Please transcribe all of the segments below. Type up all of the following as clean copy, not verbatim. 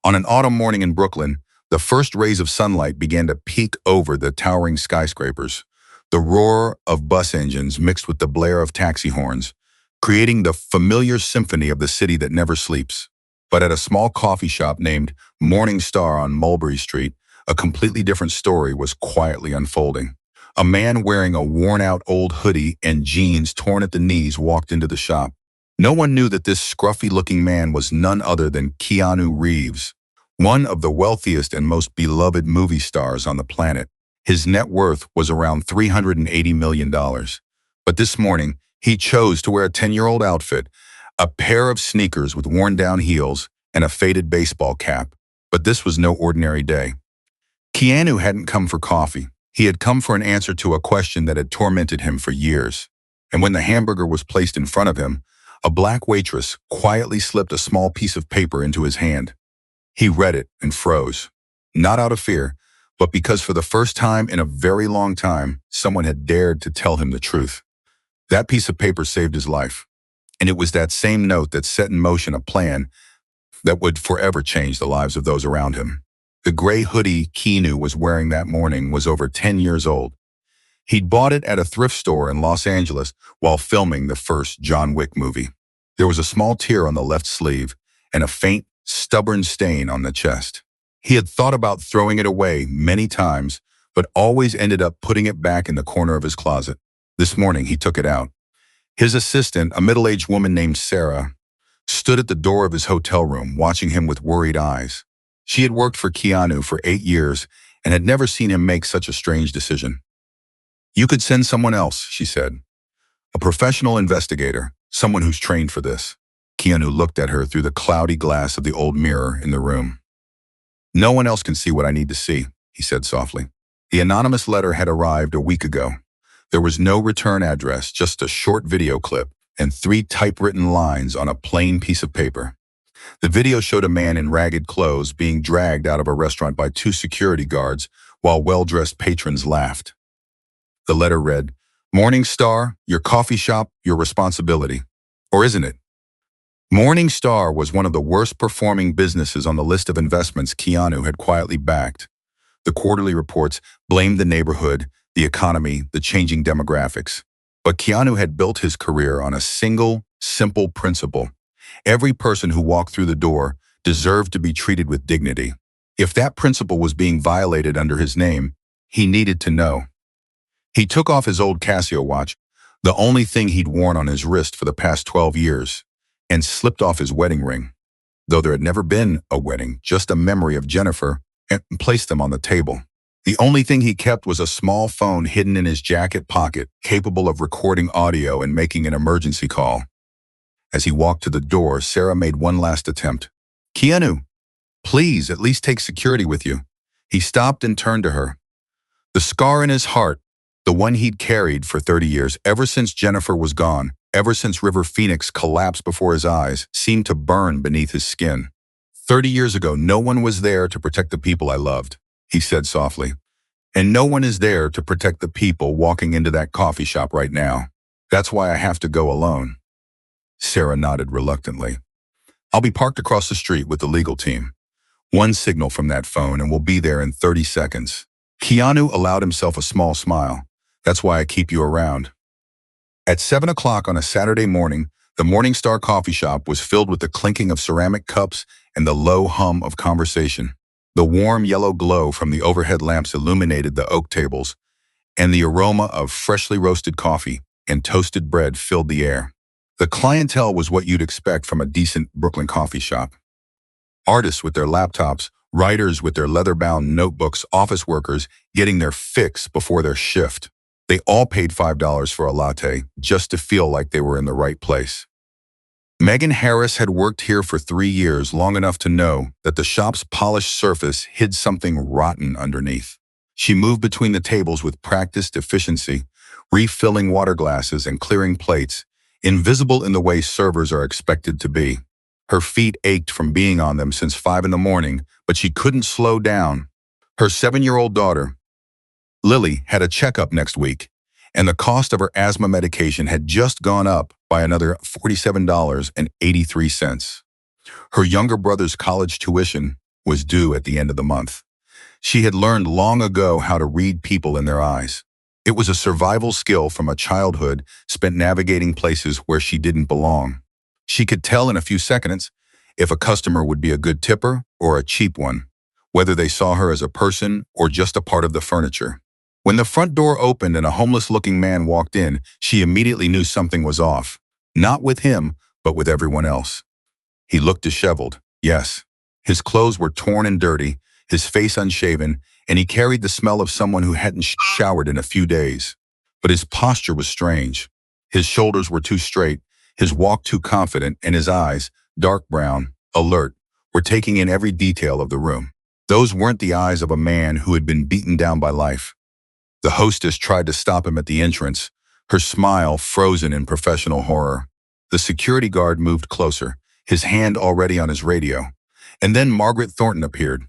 On an autumn morning in Brooklyn, the first rays of sunlight began to peek over the towering skyscrapers. The roar of bus engines mixed with the blare of taxi horns, creating the familiar symphony of the city that never sleeps. But at a small coffee shop named Morning Star on Mulberry Street, a completely different story was quietly unfolding. A man wearing a worn-out old hoodie and jeans torn at the knees walked into the shop. No one knew that this scruffy-looking man was none other than Keanu Reeves, one of the wealthiest and most beloved movie stars on the planet. His net worth was around $380 million. But this morning, he chose to wear a 10-year-old outfit, a pair of sneakers with worn-down heels, and a faded baseball cap. But this was no ordinary day. Keanu hadn't come for coffee. He had come for an answer to a question that had tormented him for years. And when the hamburger was placed in front of him, a black waitress quietly slipped a small piece of paper into his hand. He read it and froze, not out of fear, but because for the first time in a very long time, someone had dared to tell him the truth. That piece of paper saved his life, and it was that same note that set in motion a plan that would forever change the lives of those around him. The gray hoodie Keanu was wearing that morning was over 10 years old. He'd bought it at a thrift store in Los Angeles while filming the first John Wick movie. There was a small tear on the left sleeve and a faint, stubborn stain on the chest. He had thought about throwing it away many times, but always ended up putting it back in the corner of his closet. This morning, he took it out. His assistant, a middle-aged woman named Sarah, stood at the door of his hotel room, watching him with worried eyes. She had worked for Keanu for 8 years and had never seen him make such a strange decision. "You could send someone else," she said. "A professional investigator, someone who's trained for this." Keanu looked at her through the cloudy glass of the old mirror in the room. "No one else can see what I need to see," he said softly. The anonymous letter had arrived a week ago. There was no return address, just a short video clip and 3 typewritten lines on a plain piece of paper. The video showed a man in ragged clothes being dragged out of a restaurant by 2 security guards while well-dressed patrons laughed. The letter read, "Morning Star, your coffee shop, your responsibility." Or isn't it? Morning Star was one of the worst performing businesses on the list of investments Keanu had quietly backed. The quarterly reports blamed the neighborhood, the economy, the changing demographics. But Keanu had built his career on a single, simple principle. Every person who walked through the door deserved to be treated with dignity. If that principle was being violated under his name, he needed to know. He took off his old Casio watch, the only thing he'd worn on his wrist for the past 12 years, and slipped off his wedding ring, though there had never been a wedding, just a memory of Jennifer, and placed them on the table. The only thing he kept was a small phone hidden in his jacket pocket, capable of recording audio and making an emergency call. As he walked to the door, Sarah made one last attempt. "Keanu, please at least take security with you." He stopped and turned to her. The scar in his heart, the one he'd carried for 30 years, ever since Jennifer was gone, ever since River Phoenix collapsed before his eyes, seemed to burn beneath his skin. 30 years ago, no one was there to protect the people I loved, he said softly. And no one is there to protect the people walking into that coffee shop right now. That's why I have to go alone. Sarah nodded reluctantly. "I'll be parked across the street with the legal team. One signal from that phone and we'll be there in 30 seconds. Keanu allowed himself a small smile. "That's why I keep you around." At 7 o'clock on a Saturday morning, the Morning Star coffee shop was filled with the clinking of ceramic cups and the low hum of conversation. The warm yellow glow from the overhead lamps illuminated the oak tables, and the aroma of freshly roasted coffee and toasted bread filled the air. The clientele was what you'd expect from a decent Brooklyn coffee shop. Artists with their laptops, writers with their leather-bound notebooks, office workers getting their fix before their shift. They all paid $5 for a latte just to feel like they were in the right place. Megan Harris had worked here for 3 years, long enough to know that the shop's polished surface hid something rotten underneath. She moved between the tables with practiced efficiency, refilling water glasses and clearing plates, invisible in the way servers are expected to be. Her feet ached from being on them since 5 in the morning, but she couldn't slow down. Her 7-year-old daughter, Lily, had a checkup next week, and the cost of her asthma medication had just gone up by another $47.83. Her younger brother's college tuition was due at the end of the month. She had learned long ago how to read people in their eyes. It was a survival skill from a childhood spent navigating places where she didn't belong. She could tell in a few seconds if a customer would be a good tipper or a cheap one, whether they saw her as a person or just a part of the furniture. When the front door opened and a homeless-looking man walked in, she immediately knew something was off. Not with him, but with everyone else. He looked disheveled, yes. His clothes were torn and dirty, his face unshaven, and he carried the smell of someone who hadn't showered in a few days. But his posture was strange. His shoulders were too straight, his walk too confident, and his eyes, dark brown, alert, were taking in every detail of the room. Those weren't the eyes of a man who had been beaten down by life. The hostess tried to stop him at the entrance, her smile frozen in professional horror. The security guard moved closer, his hand already on his radio. And then Margaret Thornton appeared.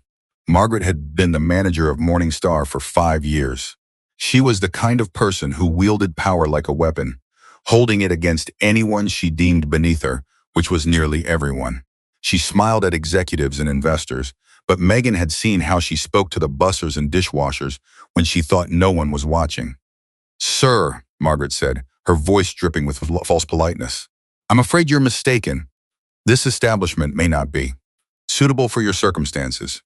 Margaret had been the manager of Morning Star for 5 years. She was the kind of person who wielded power like a weapon, holding it against anyone she deemed beneath her, which was nearly everyone. She smiled at executives and investors, but Megan had seen how she spoke to the bussers and dishwashers when she thought no one was watching. "Sir," Margaret said, her voice dripping with false politeness, "I'm afraid you're mistaken. This establishment may not be suitable for your circumstances."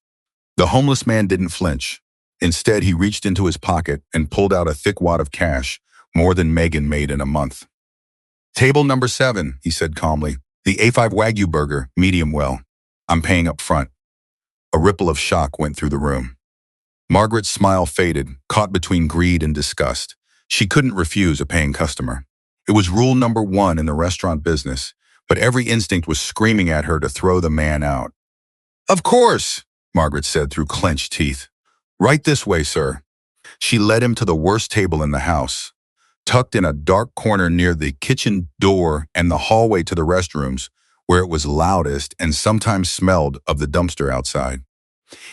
The homeless man didn't flinch. Instead, he reached into his pocket and pulled out a thick wad of cash, more than Megan made in a month. "Table number 7, he said calmly. "The A5 Wagyu burger, medium well. I'm paying up front." A ripple of shock went through the room. Margaret's smile faded, caught between greed and disgust. She couldn't refuse a paying customer. It was rule number 1 in the restaurant business, but every instinct was screaming at her to throw the man out. "Of course," Margaret said through clenched teeth. "Right this way, sir." She led him to the worst table in the house. Tucked in a dark corner near the kitchen door and the hallway to the restrooms, where it was loudest and sometimes smelled of the dumpster outside.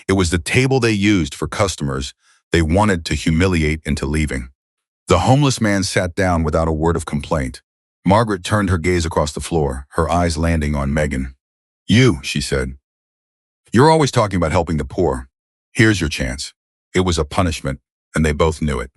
It was the table they used for customers they wanted to humiliate into leaving. The homeless man sat down without a word of complaint. Margaret turned her gaze across the floor, her eyes landing on Megan. "You," she said. "You're always talking about helping the poor. Here's your chance." It was a punishment, and they both knew it.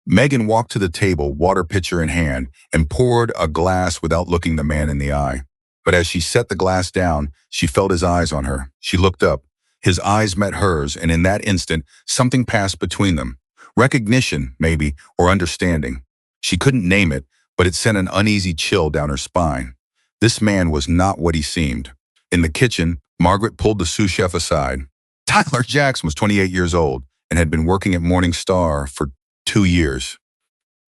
Megan walked to the table, water pitcher in hand, and poured a glass without looking the man in the eye. But as she set the glass down, she felt his eyes on her. She looked up. His eyes met hers, and in that instant, something passed between them. Recognition, maybe, or understanding. She couldn't name it, but it sent an uneasy chill down her spine. This man was not what he seemed. In the kitchen, Margaret pulled the sous chef aside. Tyler Jackson was 28 years old and had been working at Morning Star for 2 years.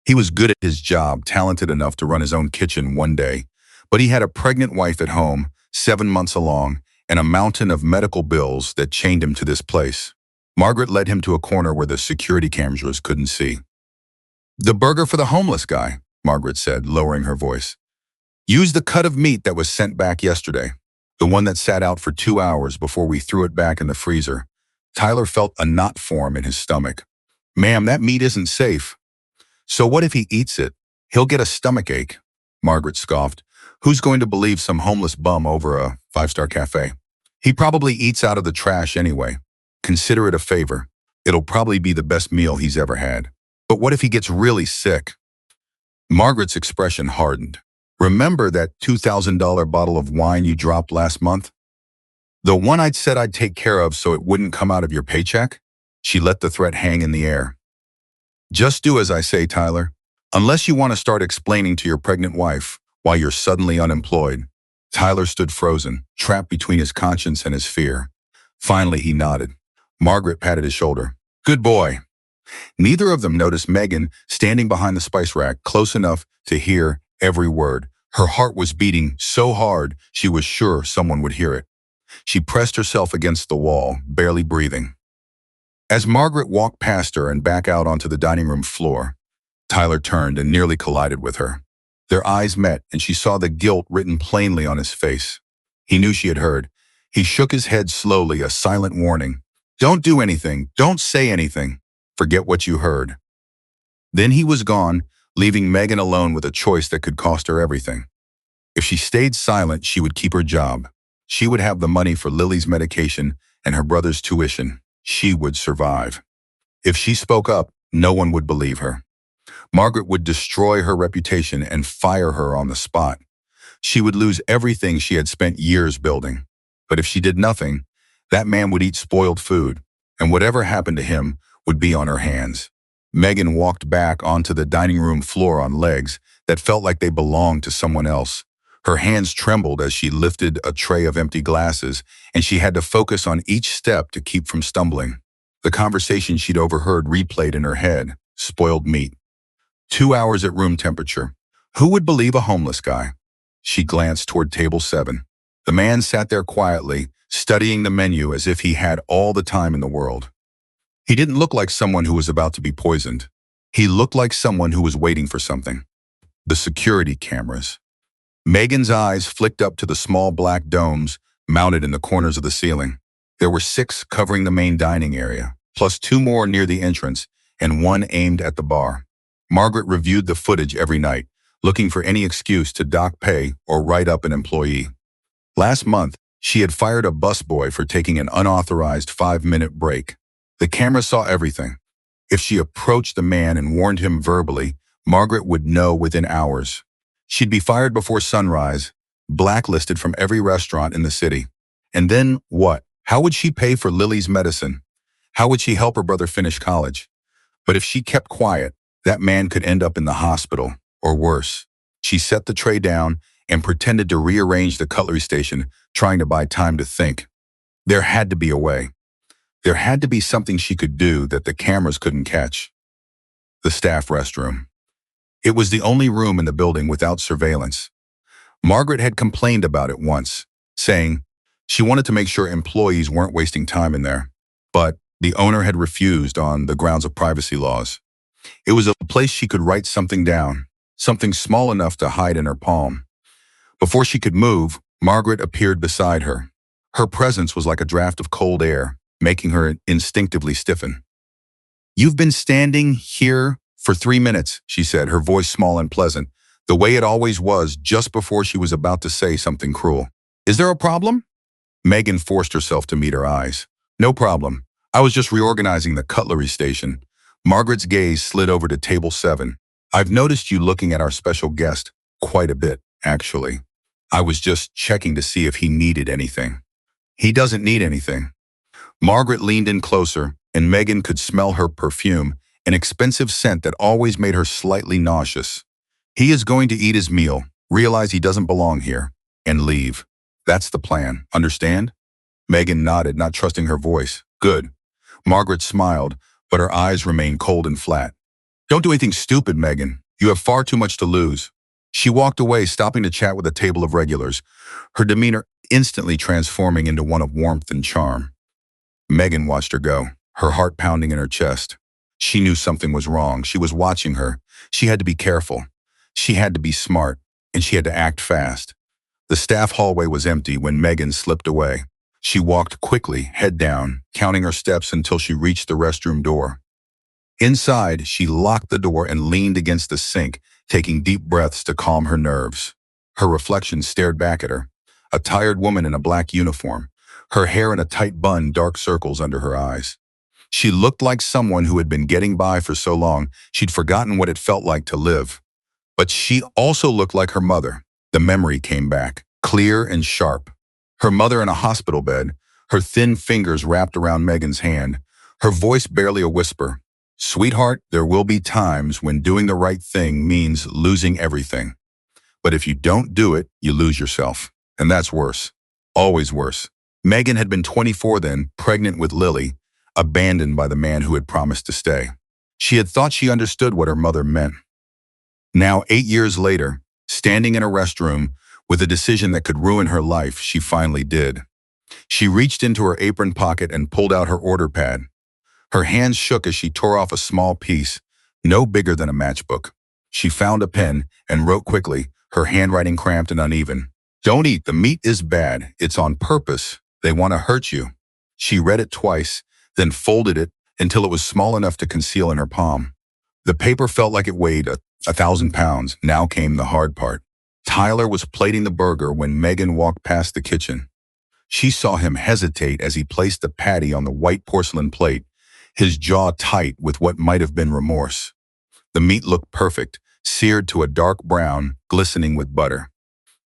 He was good at his job, talented enough to run his own kitchen one day, but he had a pregnant wife at home, 7 months along, and a mountain of medical bills that chained him to this place. Margaret led him to a corner where the security cameras couldn't see. "The burger for the homeless guy," Margaret said, lowering her voice. "Use the cut of meat that was sent back yesterday, the one that sat out for 2 hours before we threw it back in the freezer." Tyler felt a knot form in his stomach. "Ma'am, that meat isn't safe." "So what if he eats it? He'll get a stomachache," Margaret scoffed. "Who's going to believe some homeless bum over a 5-star cafe? He probably eats out of the trash anyway. Consider it a favor. It'll probably be the best meal he's ever had." "But what if he gets really sick?" Margaret's expression hardened. "Remember that $2,000 bottle of wine you dropped last month? The one I'd said I'd take care of so it wouldn't come out of your paycheck?" She let the threat hang in the air. "Just do as I say, Tyler. Unless you want to start explaining to your pregnant wife why you're suddenly unemployed." Tyler stood frozen, trapped between his conscience and his fear. Finally, he nodded. Margaret patted his shoulder. "Good boy." Neither of them noticed Megan standing behind the spice rack, close enough to hear every word. Her heart was beating so hard she was sure someone would hear it. She pressed herself against the wall, barely breathing. As Margaret walked past her and back out onto the dining room floor, Tyler turned and nearly collided with her. Their eyes met, and she saw the guilt written plainly on his face. He knew she had heard. He shook his head slowly, a silent warning. "Don't do anything. Don't say anything. Forget what you heard." Then he was gone, leaving Megan alone with a choice that could cost her everything. If she stayed silent, she would keep her job. She would have the money for Lily's medication and her brother's tuition. She would survive. If she spoke up, no one would believe her. Margaret would destroy her reputation and fire her on the spot. She would lose everything she had spent years building. But if she did nothing, that man would eat spoiled food, and whatever happened to him would be on her hands. Megan walked back onto the dining room floor on legs that felt like they belonged to someone else. Her hands trembled as she lifted a tray of empty glasses, and she had to focus on each step to keep from stumbling. The conversation she'd overheard replayed in her head. Spoiled meat. 2 hours at room temperature. Who would believe a homeless guy? She glanced toward table 7. The man sat there quietly, studying the menu as if he had all the time in the world. He didn't look like someone who was about to be poisoned. He looked like someone who was waiting for something. The security cameras. Megan's eyes flicked up to the small black domes mounted in the corners of the ceiling. There were 6 covering the main dining area, plus 2 more near the entrance, and 1 aimed at the bar. Margaret reviewed the footage every night, looking for any excuse to dock pay or write up an employee. Last month, she had fired a busboy for taking an unauthorized 5-minute break. The camera saw everything. If she approached the man and warned him verbally, Margaret would know within hours. She'd be fired before sunrise, blacklisted from every restaurant in the city. And then what? How would she pay for Lily's medicine? How would she help her brother finish college? But if she kept quiet, that man could end up in the hospital, or worse. She set the tray down and pretended to rearrange the cutlery station, trying to buy time to think. There had to be a way. There had to be something she could do that the cameras couldn't catch. The staff restroom. It was the only room in the building without surveillance. Margaret had complained about it once, saying she wanted to make sure employees weren't wasting time in there. But the owner had refused on the grounds of privacy laws. It was a place she could write something down, something small enough to hide in her palm. Before she could move, Margaret appeared beside her. Her presence was like a draft of cold air, making her instinctively stiffen. "You've been standing here for 3 minutes," she said, her voice small and pleasant, the way it always was just before she was about to say something cruel. "Is there a problem?" Megan forced herself to meet her eyes. "No problem. I was just reorganizing the cutlery station." Margaret's gaze slid over to table 7. "I've noticed you looking at our special guest quite a bit, actually. I was just checking to see if he needed anything." "He doesn't need anything." Margaret leaned in closer, and Megan could smell her perfume, an expensive scent that always made her slightly nauseous. "He is going to eat his meal, realize he doesn't belong here, and leave. That's the plan, understand?" Megan nodded, not trusting her voice. "Good." Margaret smiled, but her eyes remained cold and flat. "Don't do anything stupid, Megan. You have far too much to lose." She walked away, stopping to chat with a table of regulars, her demeanor instantly transforming into one of warmth and charm. Megan watched her go, her heart pounding in her chest. She knew something was wrong. She was watching her. She had to be careful. She had to be smart, and she had to act fast. The staff hallway was empty when Megan slipped away. She walked quickly, head down, counting her steps until she reached the restroom door. Inside, she locked the door and leaned against the sink, taking deep breaths to calm her nerves. Her reflection stared back at her, a tired woman in a black uniform, her hair in a tight bun, dark circles under her eyes. She looked like someone who had been getting by for so long she'd forgotten what it felt like to live. But she also looked like her mother. The memory came back, clear and sharp. Her mother in a hospital bed, her thin fingers wrapped around Megan's hand, her voice barely a whisper. "Sweetheart, there will be times when doing the right thing means losing everything. But if you don't do it, you lose yourself. And that's worse. Always worse." Megan had been 24 then, pregnant with Lily, abandoned by the man who had promised to stay. She had thought she understood what her mother meant. Now, 8 years later, standing in a restroom with a decision that could ruin her life, she finally did. She reached into her apron pocket and pulled out her order pad. Her hands shook as she tore off a small piece, no bigger than a matchbook. She found a pen and wrote quickly, her handwriting cramped and uneven. "Don't eat. The meat is bad. It's on purpose. They want to hurt you." She read it twice, then folded it until it was small enough to conceal in her palm. The paper felt like it weighed 1,000 pounds. Now came the hard part. Tyler was plating the burger when Megan walked past the kitchen. She saw him hesitate as he placed the patty on the white porcelain plate, his jaw tight with what might have been remorse. The meat looked perfect, seared to a dark brown, glistening with butter.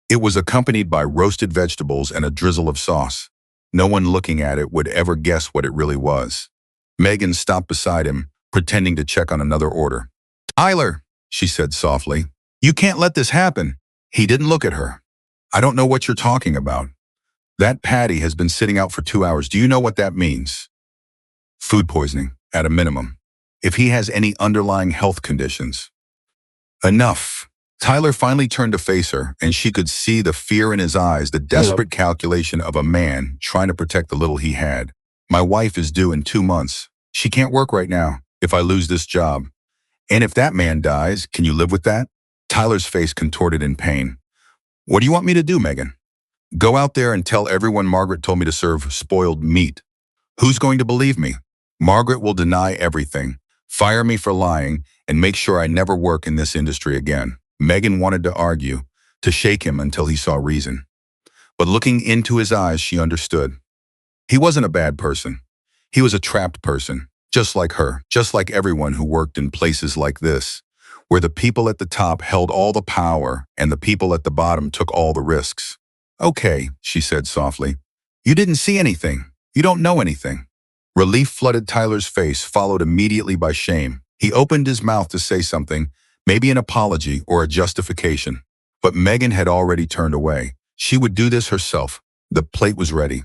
It was accompanied by roasted vegetables and a drizzle of sauce. No one looking at it would ever guess what it really was. Megan stopped beside him, pretending to check on another order. "Tyler," she said softly, "you can't let this happen." He didn't look at her. "I don't know what you're talking about. That patty has been sitting out for 2 hours. Do you know what that means?" "Food poisoning, at a minimum. If he has any underlying health conditions." "Enough." Tyler finally turned to face her, and she could see the fear in his eyes, the desperate calculation of a man trying to protect the little he had. "My wife is due in 2 months. She can't work right now if I lose this job. And if that man dies, can you live with that?" Tyler's face contorted in pain. "What do you want me to do, Megan? Go out there and tell everyone Margaret told me to serve spoiled meat? Who's going to believe me? Margaret will deny everything, fire me for lying, and make sure I never work in this industry again." Megan wanted to argue, to shake him until he saw reason. But looking into his eyes, she understood. He wasn't a bad person. He was a trapped person, just like her, just like everyone who worked in places like this, where the people at the top held all the power and the people at the bottom took all the risks. "Okay," she said softly. "You didn't see anything. You don't know anything." Relief flooded Tyler's face, followed immediately by shame. He opened his mouth to say something, maybe an apology or a justification. But Megan had already turned away. She would do this herself. The plate was ready.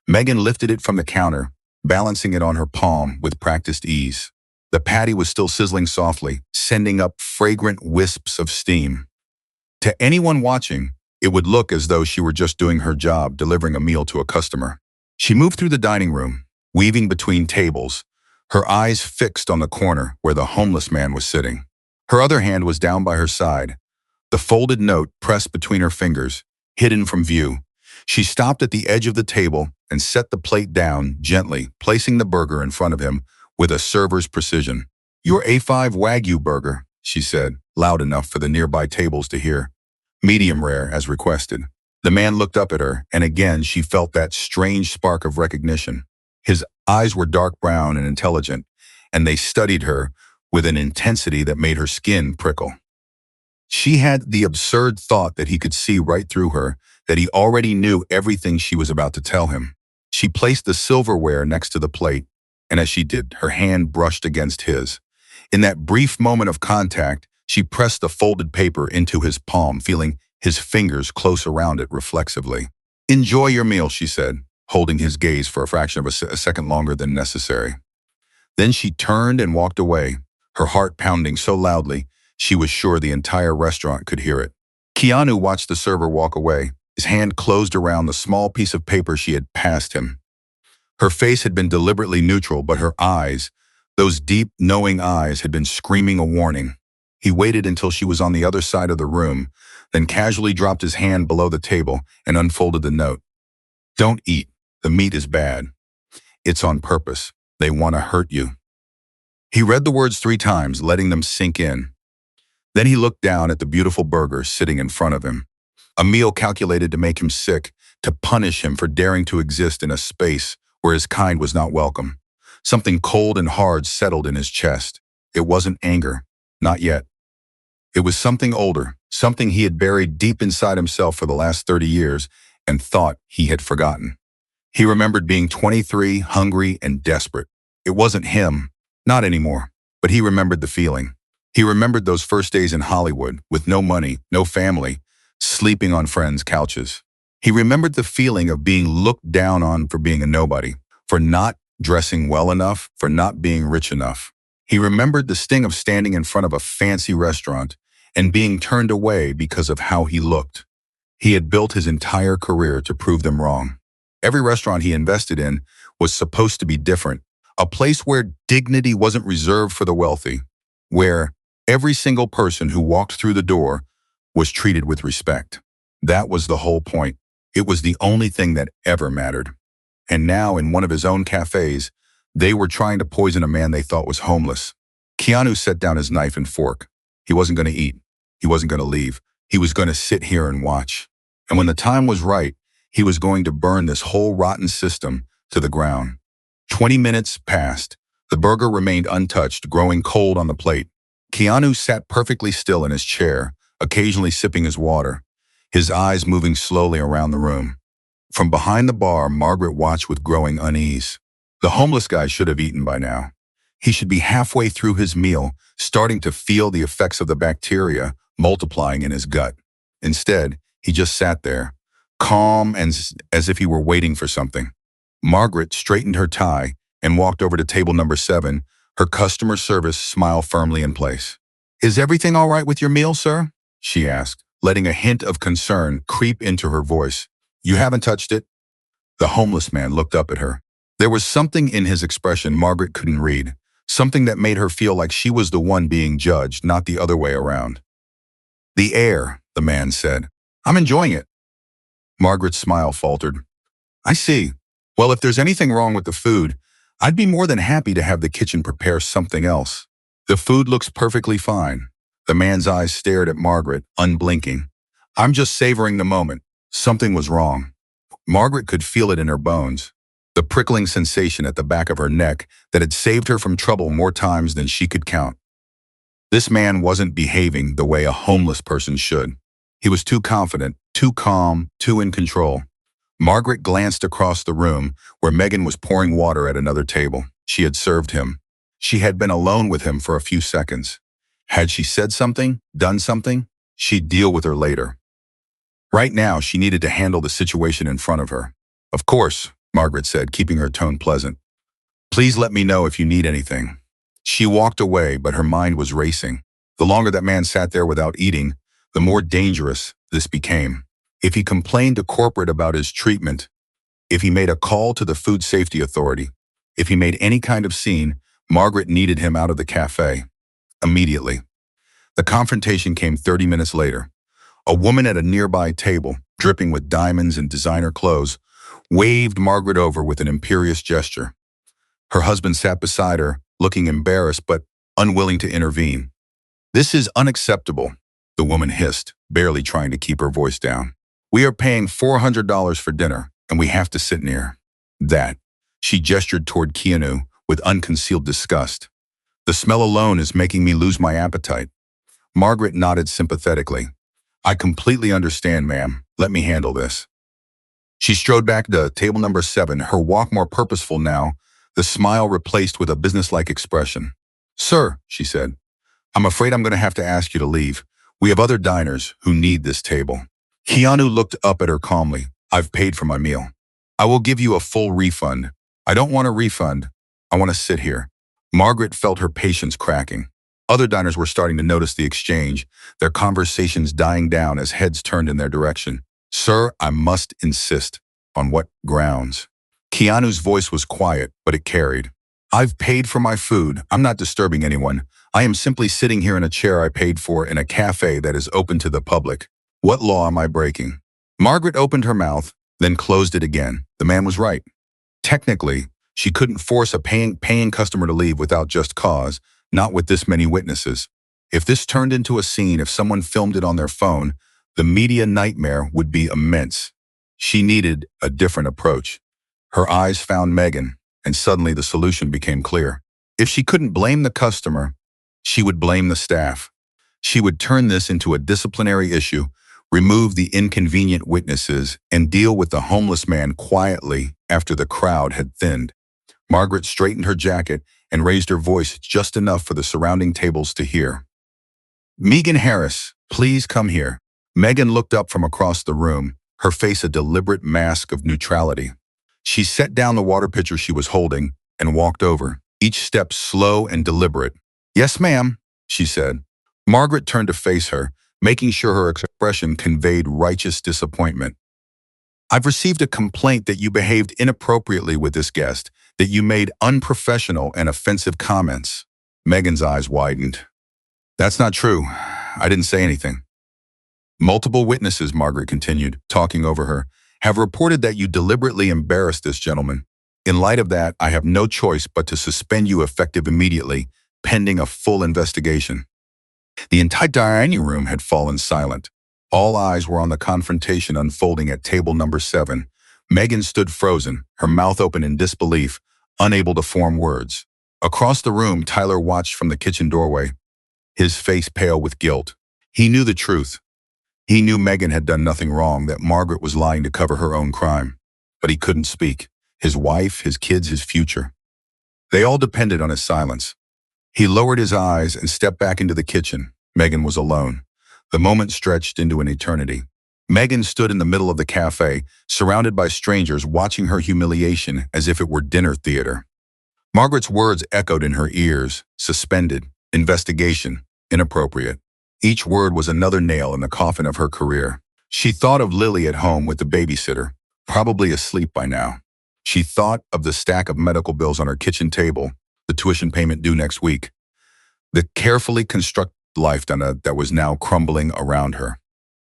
Megan lifted it from the counter, balancing it on her palm with practiced ease. The patty was still sizzling softly, sending up fragrant wisps of steam. To anyone watching, it would look as though she were just doing her job, delivering a meal to a customer. She moved through the dining room, weaving between tables, her eyes fixed on the corner where the homeless man was sitting. Her other hand was down by her side, the folded note pressed between her fingers, hidden from view. She stopped at the edge of the table and set the plate down gently, placing the burger in front of him with a server's precision. "Your A5 Wagyu burger," she said, loud enough for the nearby tables to hear. "Medium rare, as requested." The man looked up at her, and again she felt that strange spark of recognition. His eyes were dark brown and intelligent, and they studied her with an intensity that made her skin prickle. She had the absurd thought that he could see right through her, that he already knew everything she was about to tell him. She placed the silverware next to the plate, and as she did, her hand brushed against his. In that brief moment of contact, she pressed the folded paper into his palm, feeling his fingers close around it reflexively. "Enjoy your meal," she said, holding his gaze for a fraction of a second longer than necessary. Then she turned and walked away, her heart pounding so loudly she was sure the entire restaurant could hear it. Keanu watched the server walk away, his hand closed around the small piece of paper she had passed him. Her face had been deliberately neutral, but her eyes, those deep, knowing eyes, had been screaming a warning. He waited until she was on the other side of the room, then casually dropped his hand below the table and unfolded the note. "Don't eat. The meat is bad. It's on purpose. They want to hurt you." He read the words 3 times, letting them sink in. Then he looked down at the beautiful burger sitting in front of him. A meal calculated to make him sick, to punish him for daring to exist in a space where his kind was not welcome. Something cold and hard settled in his chest. It wasn't anger. Not yet. It was something older, something he had buried deep inside himself for the last 30 years and thought he had forgotten. He remembered being 23, hungry, and desperate. It wasn't him, not anymore, but he remembered the feeling. He remembered those first days in Hollywood, with no money, no family, sleeping on friends' couches. He remembered the feeling of being looked down on for being a nobody, for not dressing well enough, for not being rich enough. He remembered the sting of standing in front of a fancy restaurant and being turned away because of how he looked. He had built his entire career to prove them wrong. Every restaurant he invested in was supposed to be different, a place where dignity wasn't reserved for the wealthy, where every single person who walked through the door was treated with respect. That was the whole point. It was the only thing that ever mattered. And now, in one of his own cafes, they were trying to poison a man they thought was homeless. Keanu set down his knife and fork. He wasn't going to eat. He wasn't going to leave. He was going to sit here and watch. And when the time was right, He was going to burn this whole rotten system to the ground. 20 minutes passed. The burger remained untouched, growing cold on the plate. Keanu sat perfectly still in his chair, occasionally sipping his water, his eyes moving slowly around the room. From behind the bar, Margaret watched with growing unease. The homeless guy should have eaten by now. He should be halfway through his meal, starting to feel the effects of the bacteria multiplying in his gut. Instead, he just sat there, calm and as if he were waiting for something. Margaret straightened her tie and walked over to table number 7, her customer service smile firmly in place. "Is everything all right with your meal, sir?" she asked, letting a hint of concern creep into her voice. "You haven't touched it?" The homeless man looked up at her. There was something in his expression Margaret couldn't read, something that made her feel like she was the one being judged, not the other way around. "The air," the man said. "I'm enjoying it." Margaret's smile faltered. "I see. Well, if there's anything wrong with the food, I'd be more than happy to have the kitchen prepare something else. The food looks perfectly fine." The man's eyes stared at Margaret, unblinking. "I'm just savoring the moment." Something was wrong. Margaret could feel it in her bones, the prickling sensation at the back of her neck that had saved her from trouble more times than she could count. This man wasn't behaving the way a homeless person should. He was too confident, too calm, too in control. Margaret glanced across the room where Megan was pouring water at another table. She had served him. She had been alone with him for a few seconds. Had she said something, done something? She'd deal with her later. Right now, she needed to handle the situation in front of her. "Of course," Margaret said, keeping her tone pleasant. "Please let me know if you need anything." She walked away, but her mind was racing. The longer that man sat there without eating, the more dangerous this became. If he complained to corporate about his treatment, if he made a call to the Food Safety Authority, if he made any kind of scene, Margaret needed him out of the cafe. Immediately. The confrontation came 30 minutes later. A woman at a nearby table, dripping with diamonds and designer clothes, waved Margaret over with an imperious gesture. Her husband sat beside her, looking embarrassed but unwilling to intervene. "This is unacceptable," the woman hissed, barely trying to keep her voice down. "We are paying $400 for dinner, and we have to sit near that." She gestured toward Keanu with unconcealed disgust. "The smell alone is making me lose my appetite." Margaret nodded sympathetically. "I completely understand, ma'am. Let me handle this." She strode back to table number 7, her walk more purposeful now, the smile replaced with a businesslike expression. "Sir," she said, "I'm afraid I'm going to have to ask you to leave. We have other diners who need this table." Keanu looked up at her calmly. "I've paid for my meal. I will give you a full refund." "I don't want a refund. I want to sit here." Margaret felt her patience cracking. Other diners were starting to notice the exchange, their conversations dying down as heads turned in their direction. "Sir, I must insist." "On what grounds?" Keanu's voice was quiet, but it carried. "I've paid for my food. I'm not disturbing anyone. I am simply sitting here in a chair I paid for in a cafe that is open to the public. What law am I breaking?" Margaret opened her mouth, then closed it again. The man was right. Technically, she couldn't force a paying customer to leave without just cause, not with this many witnesses. If this turned into a scene, if someone filmed it on their phone, the media nightmare would be immense. She needed a different approach. Her eyes found Megan, and suddenly the solution became clear. If she couldn't blame the customer, she would blame the staff. She would turn this into a disciplinary issue, remove the inconvenient witnesses, and deal with the homeless man quietly after the crowd had thinned. Margaret straightened her jacket and raised her voice just enough for the surrounding tables to hear. "Megan Harris, please come here." Megan looked up from across the room, her face a deliberate mask of neutrality. She set down the water pitcher she was holding and walked over, each step slow and deliberate. "Yes, ma'am," she said. Margaret turned to face her, making sure her expression conveyed righteous disappointment. "I've received a complaint that you behaved inappropriately with this guest, that you made unprofessional and offensive comments." Megan's eyes widened. "That's not true. I didn't say anything." "Multiple witnesses," Margaret continued, talking over her, "have reported that you deliberately embarrassed this gentleman. In light of that, I have no choice but to suspend you effective immediately, pending a full investigation." The entire dining room had fallen silent. All eyes were on the confrontation unfolding at table number 7. Megan stood frozen, her mouth open in disbelief, unable to form words. Across the room, Tyler watched from the kitchen doorway, his face pale with guilt. He knew the truth. He knew Megan had done nothing wrong, that Margaret was lying to cover her own crime. But he couldn't speak. His wife, his kids, his future. They all depended on his silence. He lowered his eyes and stepped back into the kitchen. Megan was alone. The moment stretched into an eternity. Megan stood in the middle of the cafe, surrounded by strangers watching her humiliation as if it were dinner theater. Margaret's words echoed in her ears, suspended, investigation, inappropriate. Each word was another nail in the coffin of her career. She thought of Lily at home with the babysitter, probably asleep by now. She thought of the stack of medical bills on her kitchen table, the tuition payment due next week, the carefully constructed life that was now crumbling around her.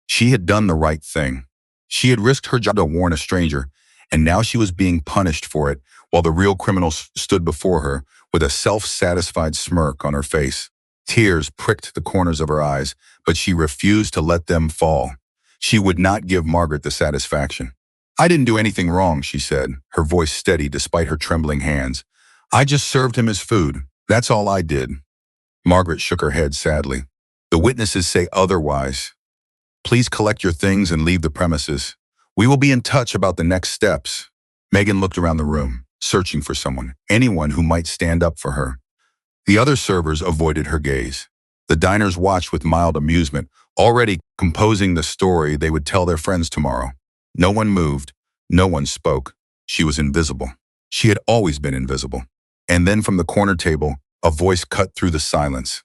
She had done the right thing. She had risked her job to warn a stranger, and now she was being punished for it while the real criminal stood before her with a self-satisfied smirk on her face. Tears pricked the corners of her eyes, but she refused to let them fall. She would not give Margaret the satisfaction. "I didn't do anything wrong," she said, her voice steady despite her trembling hands. "I just served him his food. That's all I did." Margaret shook her head sadly. "The witnesses say otherwise. Please collect your things and leave the premises. We will be in touch about the next steps." Megan looked around the room, searching for someone, anyone who might stand up for her. The other servers avoided her gaze. The diners watched with mild amusement, already composing the story they would tell their friends tomorrow. No one moved. No one spoke. She was invisible. She had always been invisible. And then from the corner table, a voice cut through the silence.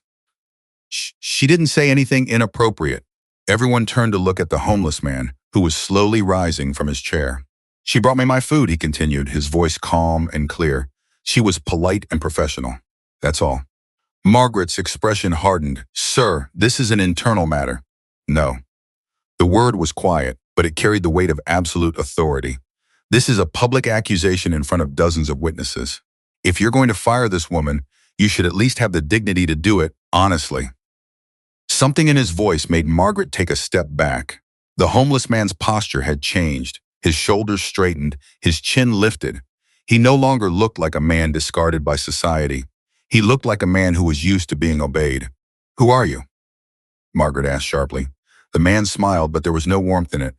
She didn't say anything inappropriate. Everyone turned to look at the homeless man, who was slowly rising from his chair. "She brought me my food," he continued, his voice calm and clear. She was polite and professional. That's all. Margaret's expression hardened. "Sir, this is an internal matter." "No." The word was quiet, but it carried the weight of absolute authority. "This is a public accusation in front of dozens of witnesses. If you're going to fire this woman, you should at least have the dignity to do it honestly." Something in his voice made Margaret take a step back. The homeless man's posture had changed. His shoulders straightened, his chin lifted. He no longer looked like a man discarded by society. He looked like a man who was used to being obeyed. "Who are you?" Margaret asked sharply. The man smiled, but there was no warmth in it.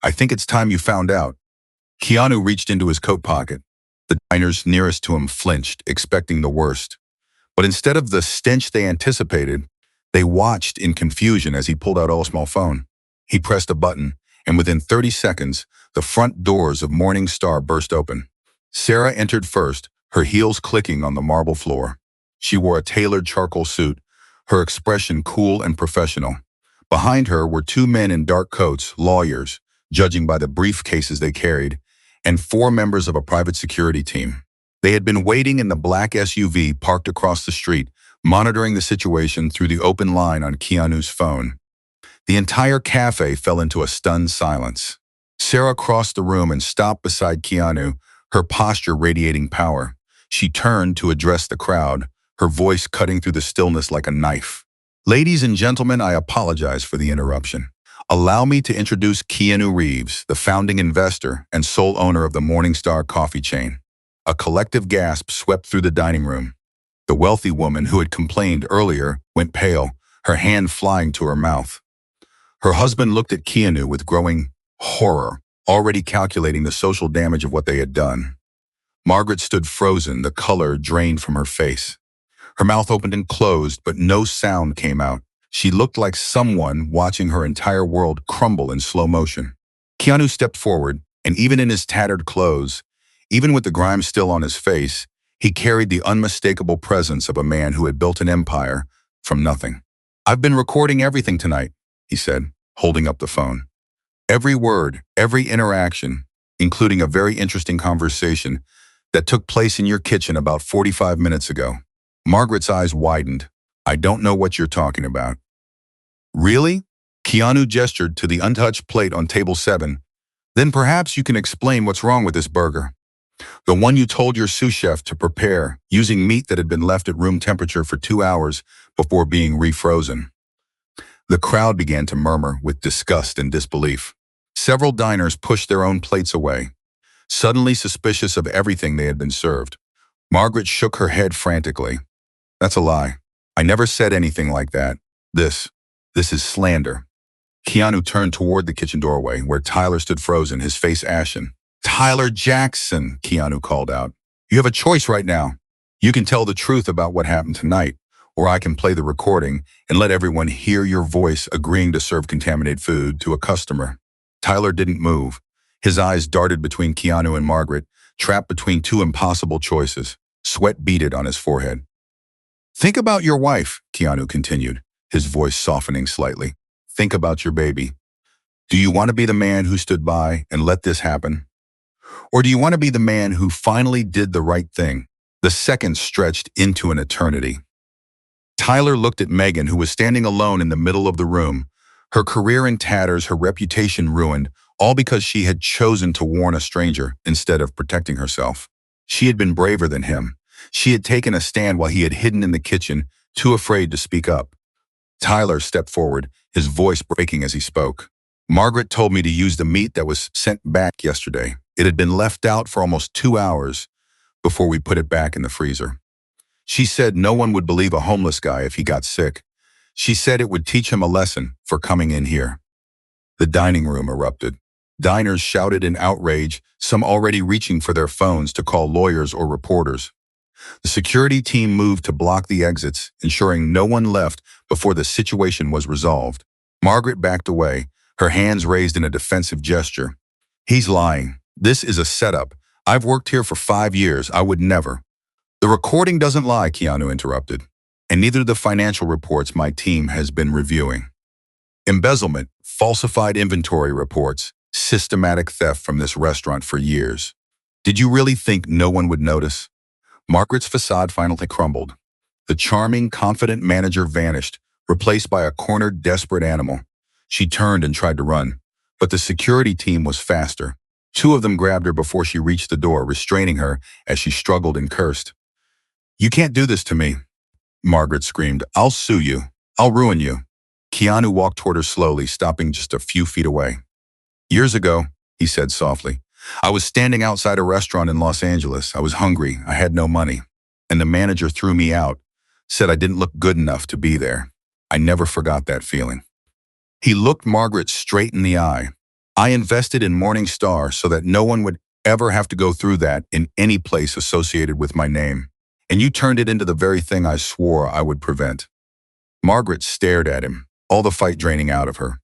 "I think it's time you found out." Keanu reached into his coat pocket. The diners nearest to him flinched, expecting the worst. But instead of the stench they anticipated, they watched in confusion as he pulled out a small phone. He pressed a button, and within 30 seconds, the front doors of Morning Star burst open. Sarah entered first, her heels clicking on the marble floor. She wore a tailored charcoal suit, her expression cool and professional. Behind her were 2 men in dark coats, lawyers, judging by the briefcases they carried, and 4 members of a private security team. They had been waiting in the black SUV parked across the street, monitoring the situation through the open line on Keanu's phone. The entire cafe fell into a stunned silence. Sarah crossed the room and stopped beside Keanu, her posture radiating power. She turned to address the crowd, her voice cutting through the stillness like a knife. "Ladies and gentlemen, I apologize for the interruption. Allow me to introduce Keanu Reeves, the founding investor and sole owner of the Morning Star coffee chain." A collective gasp swept through the dining room. The wealthy woman who had complained earlier went pale, her hand flying to her mouth. Her husband looked at Keanu with growing horror, already calculating the social damage of what they had done. Margaret stood frozen, the color drained from her face. Her mouth opened and closed, but no sound came out. She looked like someone watching her entire world crumble in slow motion. Keanu stepped forward, and even in his tattered clothes, even with the grime still on his face, he carried the unmistakable presence of a man who had built an empire from nothing. "I've been recording everything tonight," he said, holding up the phone. "Every word, every interaction, including a very interesting conversation that took place in your kitchen about 45 minutes ago." Margaret's eyes widened. "I don't know what you're talking about." "Really?" Keanu gestured to the untouched plate on table 7. "Then perhaps you can explain what's wrong with this burger. The one you told your sous chef to prepare, using meat that had been left at room temperature for 2 hours before being refrozen." The crowd began to murmur with disgust and disbelief. Several diners pushed their own plates away, suddenly suspicious of everything they had been served. Margaret shook her head frantically. That's a lie. I never said anything like that. This is slander. Keanu turned toward the kitchen doorway, where Tyler stood frozen, his face ashen. Tyler Jackson, Keanu called out. You have a choice right now. You can tell the truth about what happened tonight, or I can play the recording and let everyone hear your voice agreeing to serve contaminated food to a customer. Tyler didn't move. His eyes darted between Keanu and Margaret, trapped between two impossible choices. Sweat beaded on his forehead. Think about your wife, Keanu continued, his voice softening slightly. Think about your baby. Do you want to be the man who stood by and let this happen? Or do you want to be the man who finally did the right thing? The seconds stretched into an eternity. Tyler looked at Megan, who was standing alone in the middle of the room, her career in tatters, her reputation ruined, all because she had chosen to warn a stranger instead of protecting herself. She had been braver than him. She had taken a stand while he had hidden in the kitchen, too afraid to speak up. Tyler stepped forward, his voice breaking as he spoke. Margaret told me to use the meat that was sent back yesterday. It had been left out for almost 2 hours before we put it back in the freezer. She said no one would believe a homeless guy if he got sick. She said it would teach him a lesson for coming in here. The dining room erupted. Diners shouted in outrage, some already reaching for their phones to call lawyers or reporters. The security team moved to block the exits, ensuring no one left before the situation was resolved. Margaret backed away, her hands raised in a defensive gesture. He's lying. This is a setup. I've worked here for 5 years. I would never. The recording doesn't lie, Keanu interrupted, and neither the financial reports my team has been reviewing. Embezzlement, falsified inventory reports, systematic theft from this restaurant for years. Did you really think no one would notice? Margaret's facade finally crumbled. The charming, confident manager vanished, replaced by a cornered, desperate animal. She turned and tried to run, but the security team was faster. 2 of them grabbed her before she reached the door, restraining her as she struggled and cursed. You can't do this to me, Margaret screamed. I'll sue you. I'll ruin you. Keanu walked toward her slowly, stopping just a few feet away. Years ago, he said softly, I was standing outside a restaurant in Los Angeles. I was hungry. I had no money. And the manager threw me out, said I didn't look good enough to be there. I never forgot that feeling. He looked Margaret straight in the eye. I invested in Morning Star so that no one would ever have to go through that in any place associated with my name. And you turned it into the very thing I swore I would prevent. Margaret stared at him, all the fight draining out of her.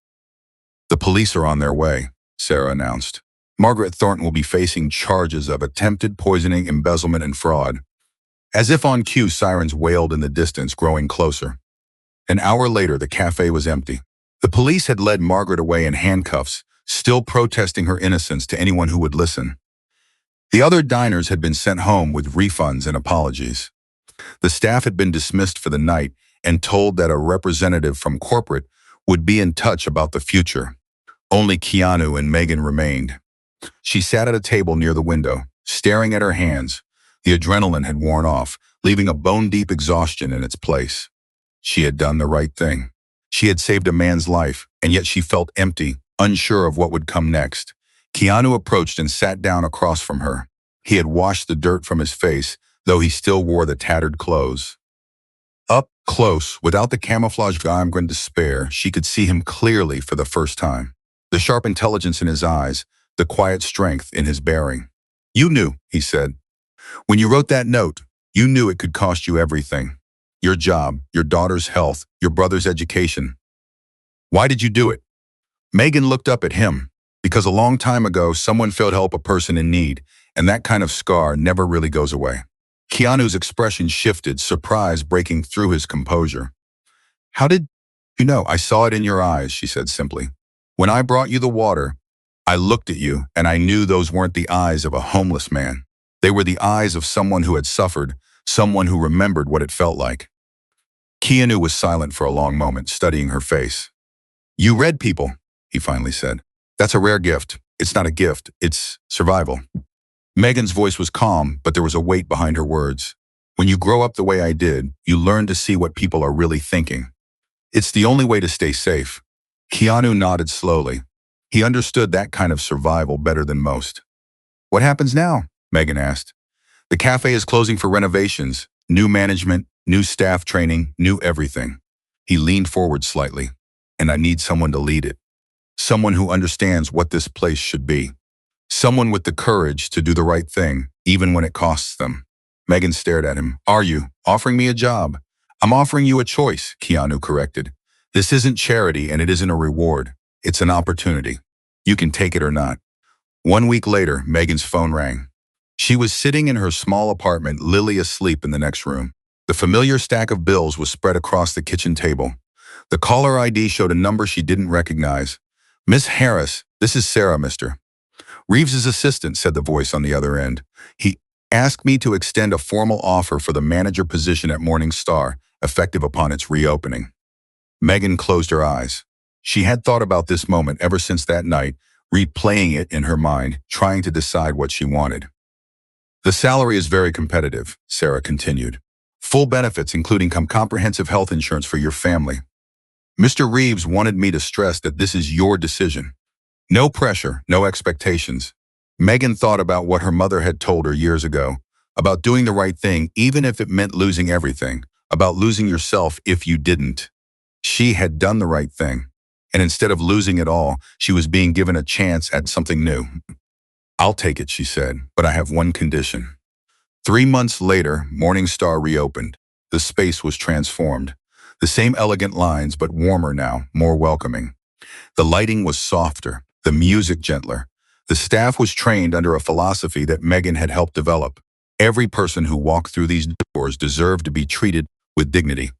The police are on their way, Sarah announced. Margaret Thornton will be facing charges of attempted poisoning, embezzlement, and fraud. As if on cue, sirens wailed in the distance, growing closer. An hour later, the cafe was empty. The police had led Margaret away in handcuffs, still protesting her innocence to anyone who would listen. The other diners had been sent home with refunds and apologies. The staff had been dismissed for the night and told that a representative from corporate would be in touch about the future. Only Keanu and Megan remained. She sat at a table near the window, staring at her hands. The adrenaline had worn off, leaving a bone-deep exhaustion in its place. She had done the right thing. She had saved a man's life, and yet she felt empty, unsure of what would come next. Keanu approached and sat down across from her. He had washed the dirt from his face, though he still wore the tattered clothes. Up close, without the camouflage anger and despair, she could see him clearly for the first time. The sharp intelligence in his eyes, the quiet strength in his bearing. You knew, he said. When you wrote that note, you knew it could cost you everything. Your job, your daughter's health, your brother's education. Why did you do it? Megan looked up at him, because a long time ago, someone failed to help a person in need, and that kind of scar never really goes away. Keanu's expression shifted, surprise breaking through his composure. How did you know? I saw it in your eyes, she said simply. When I brought you the water, I looked at you, and I knew those weren't the eyes of a homeless man. They were the eyes of someone who had suffered, someone who remembered what it felt like. Keanu was silent for a long moment, studying her face. You read people, he finally said. That's a rare gift. It's not a gift, it's survival. Megan's voice was calm, but there was a weight behind her words. When you grow up the way I did, you learn to see what people are really thinking. It's the only way to stay safe. Keanu nodded slowly. He understood that kind of survival better than most. What happens now? Megan asked. The cafe is closing for renovations, new management, new staff training, new everything. He leaned forward slightly. And I need someone to lead it. Someone who understands what this place should be. Someone with the courage to do the right thing, even when it costs them. Megan stared at him. Are you offering me a job? I'm offering you a choice, Keanu corrected. This isn't charity and it isn't a reward. It's an opportunity. You can take it or not. 1 week later, Megan's phone rang. She was sitting in her small apartment, Lily asleep in the next room. The familiar stack of bills was spread across the kitchen table. The caller ID showed a number she didn't recognize. Miss Harris, this is Sarah, Mr. Reeves's assistant, said the voice on the other end. He asked me to extend a formal offer for the manager position at Morning Star, effective upon its reopening. Megan closed her eyes. She had thought about this moment ever since that night, replaying it in her mind, trying to decide what she wanted. The salary is very competitive, Sarah continued. Full benefits including comprehensive health insurance for your family. Mr. Reeves wanted me to stress that this is your decision. No pressure, no expectations. Megan thought about what her mother had told her years ago, about doing the right thing even if it meant losing everything, about losing yourself if you didn't. She had done the right thing, and instead of losing it all, she was being given a chance at something new. I'll take it, she said, but I have one condition. 3 months later, Morning Star reopened. The space was transformed. The same elegant lines, but warmer now, more welcoming. The lighting was softer, the music gentler. The staff was trained under a philosophy that Megan had helped develop. Every person who walked through these doors deserved to be treated with dignity,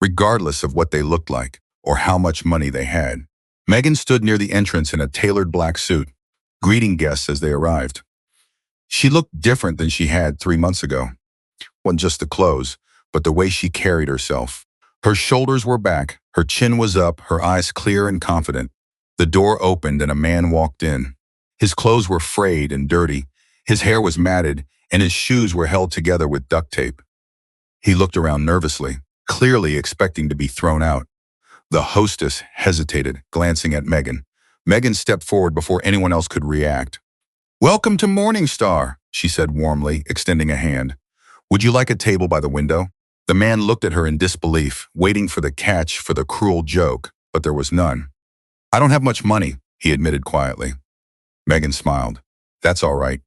regardless of what they looked like or how much money they had. Megan stood near the entrance in a tailored black suit, greeting guests as they arrived. She looked different than she had 3 months ago. Wasn't just the clothes, but the way she carried herself. Her shoulders were back, her chin was up, her eyes clear and confident. The door opened and a man walked in. His clothes were frayed and dirty, his hair was matted, and his shoes were held together with duct tape. He looked around nervously, clearly expecting to be thrown out. The hostess hesitated, glancing at Megan. Megan stepped forward before anyone else could react. Welcome to Morning Star, she said warmly, extending a hand. Would you like a table by the window? The man looked at her in disbelief, waiting for the catch for the cruel joke, but there was none. I don't have much money, he admitted quietly. Megan smiled. That's all right.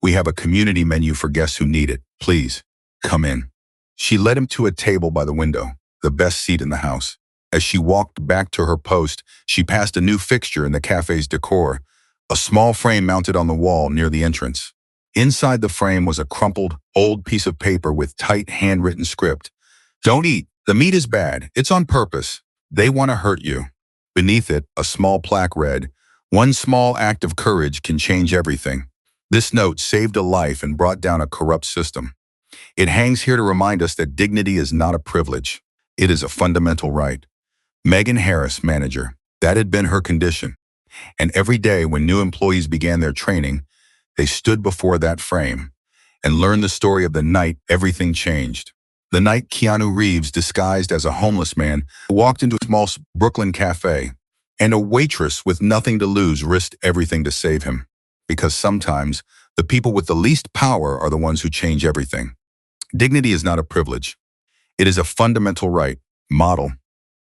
We have a community menu for guests who need it. Please, come in. She led him to a table by the window, the best seat in the house. As she walked back to her post, she passed a new fixture in the cafe's decor, a small frame mounted on the wall near the entrance. Inside the frame was a crumpled, old piece of paper with tight, handwritten script. Don't eat. The meat is bad. It's on purpose. They want to hurt you. Beneath it, a small plaque read, one small act of courage can change everything. This note saved a life and brought down a corrupt system. It hangs here to remind us that dignity is not a privilege. It is a fundamental right. Megan Harris, manager. That had been her condition. And every day when new employees began their training, they stood before that frame and learned the story of the night everything changed. The night Keanu Reeves, disguised as a homeless man, walked into a small Brooklyn cafe, and a waitress with nothing to lose risked everything to save him. Because sometimes, the people with the least power are the ones who change everything. Dignity is not a privilege. It is a fundamental right. Model.